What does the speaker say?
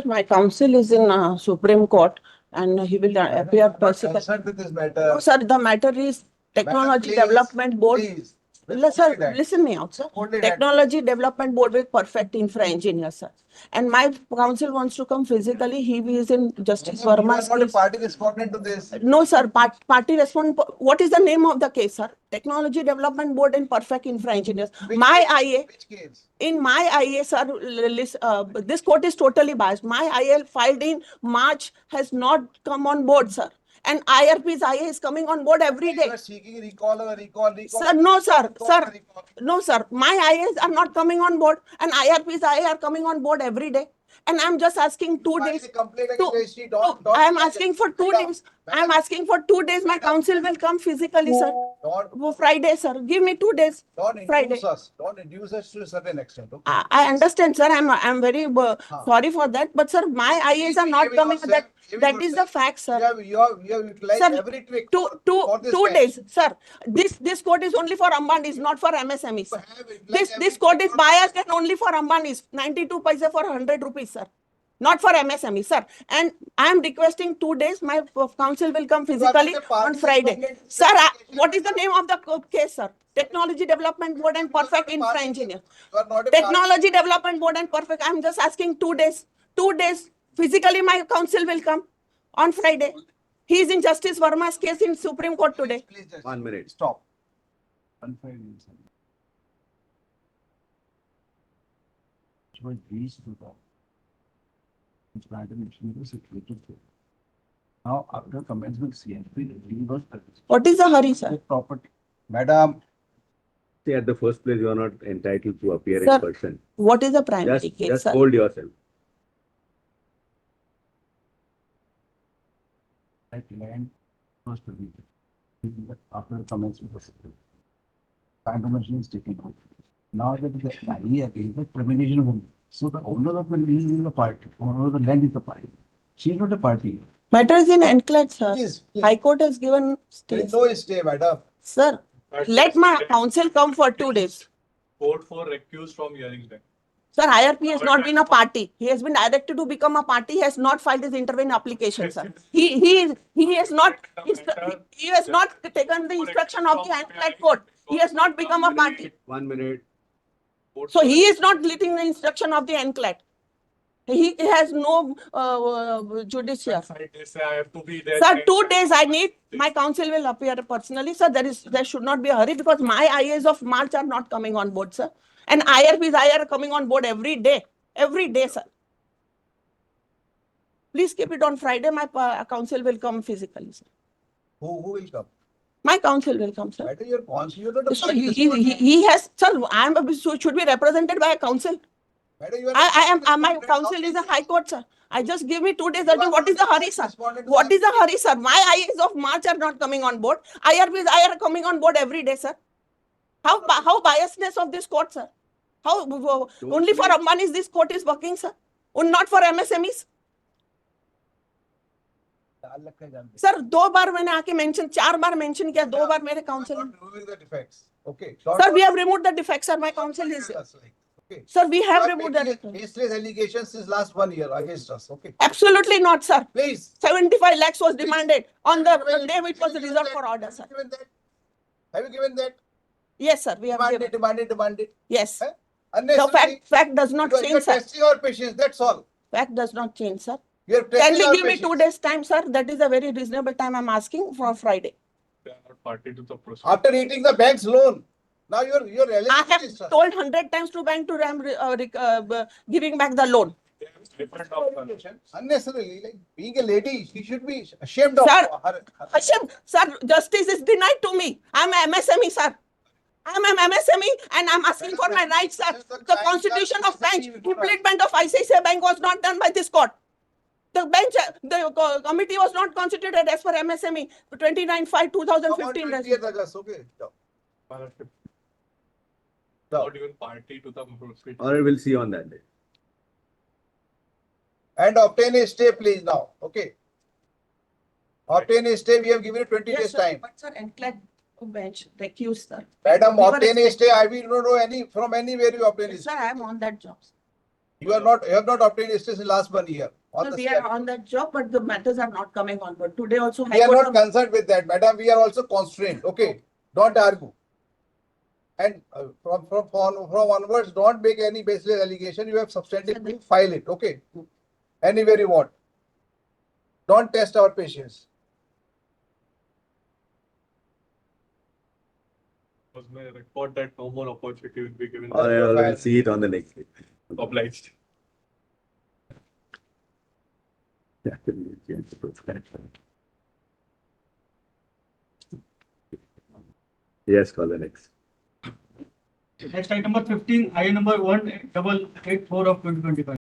My counsel is in Supreme Court and he will appear personally. Concerned with this matter. No, sir, the matter is Technology Madam, please, Development Board. Please. Sir, listen me out, sir. Only that. Technology Development Board with perfect infra engineer, sir. And my counsel wants to come physically. He is in Justice You are Verma's not a case. party respondent to this. No, sir. Party respond. What is the name of the case, sir? Technology Development Board and perfect infra engineers. Which My case? IA. Which case? In my IA, sir, this court is totally biased. My IA filed in March has not come on board, sir. And IRP's IA is coming on board every You day. are seeking recall. Sir, no, sir. Sir, Recall. no, sir. My IAs are not coming on board, and IRP's IA are coming on board every day. And I'm just asking 2 File days. a complaint Two- against registry. Don't. I am asking for 2 days. I am asking for 2 days. My counsel will come physically, sir. Friday, sir. Give me 2 days. Don't Friday. induce us. Don't induce us to a certain extent. Okay? I understand, sir. I'm very sorry for that. But, sir, my IAs are not coming. That is the fact, sir. You have utilized Sir, every trick Two for this two case. days, sir. This court is only for Ambanis, not for MSMEs. You have utilized This every court trick is for- biased and only for Ambanis. 92 paisa for 100 rupees, sir. Not for MSME, sir. And I am requesting 2 days. My counsel will come physically the party on Friday. respondent. Sir, what is the name of the case, sir? Technology Development Board and Perfect Infra Engineer. You are not a party. Technology Development Board and Perfect. I'm just asking 2 days. 2 days. Physically, my counsel will come on Friday. He is in Justice Verma's case in Supreme Court today. Please just 1 minute. stop. Now, after commencement CNP, he was What is the hurry, sir? property. Madam, See, at the first place, you are not entitled to appear Sir, in person. What is the primary Just, case, just sir? hold yourself. That land was to be. After commencement of information is taken out. Now that the idea is the termination of. So the owner of the land is the party, owner of the land is the party. She is not a party. Matter is in enclave, sir. please. High Court has given There stay. is no stay, madam. Sir, let my counsel come for 2 days. Court for recused from hearing them. Sir, IRP has not been a party. He has been directed to become a party. He has not filed his intervention application, sir. He has not taken the instruction of the Anclad Court. He has not become a party. 1 minute. So he is not letting the instruction of the Anclad. He has no judicial. They say I have to be there. Sir, 2 days I need. My counsel will appear personally, sir. There should not be a hurry because my IAs of March are not coming on board, sir. And IRP's IA are coming on board every day, sir. Please keep it on Friday. My counsel will come physically, sir. Who will come? My counsel will come, sir. Madam, your counsel, you are not a So party he has, sir. Should be represented by a counsel. Madam, you are My counsel is a high court, sir. I just give me 2 days. What is the hurry, sir? What is the hurry, sir? My IAs of March are not coming on board. IRP's IA are coming on board every day, sir. How biasness of this court, sir? How only for Ambani's this court is working, sir? And not for MSMEs? Sir 2 बार मैंने आके mention 4 बार mention किया 2 बार मेरे council removing the defects. Okay. Sir we have removed the defects sir my counsel is Okay. sir we have You are removed the making defects. baseless allegations since last 1 year against us. Okay. Absolutely not sir. Please. 75 lakhs was demanded on the day it was reserved for order sir. Have you given that? Yes sir we have given. Demanded. Yes. Huh? The Unnecessarily. fact does not You are change sir. testing our patience. That's all. Fact does not change sir. You are Can testing we our give me 2 patience. days time sir? That is a very reasonable time I'm asking for Friday. They are not party to the process. After eating the bank's loan, now you're I have told 100 times to bank to giving back the loan. They have different of unnecessarily, like being a lady, she should be ashamed of Sir, her. Hashem, sir, justice is denied to me. I'm an MSME, sir. I'm an MSME and I'm asking for my rights, sir. The constitution of bank, implement of ICICI Bank was not done by this court. The committee was not constituted as per MSME 29/5/2015. 20th August, okay. partnership. No. Not even party to the process. Or we'll see on that day. And obtain a stay, please, now. Okay. Obtain a stay. We have given you 20 Yes, days sir. time. But sir, Anclad bench recused, sir. Madam, We were obtain a expecting- stay. I will not know from anywhere you obtain a Yes, sir, stay. I am on that job. You have not obtained stays in last 1 year. On So the we are step. on that job, but the matters are not coming on board. Today also We High are Court. not concerned with that, madam. We are also constrained. Okay, don't argue. And from onwards, don't make any baseless allegation. You have substantive proof, file it. Okay, anywhere you want. Don't test our patience. Was my report that no more opportunity will be given. All right, all right, see it on the next page. Obliged. Yes, call the next. Next item number 15, I number 1884 of 2025.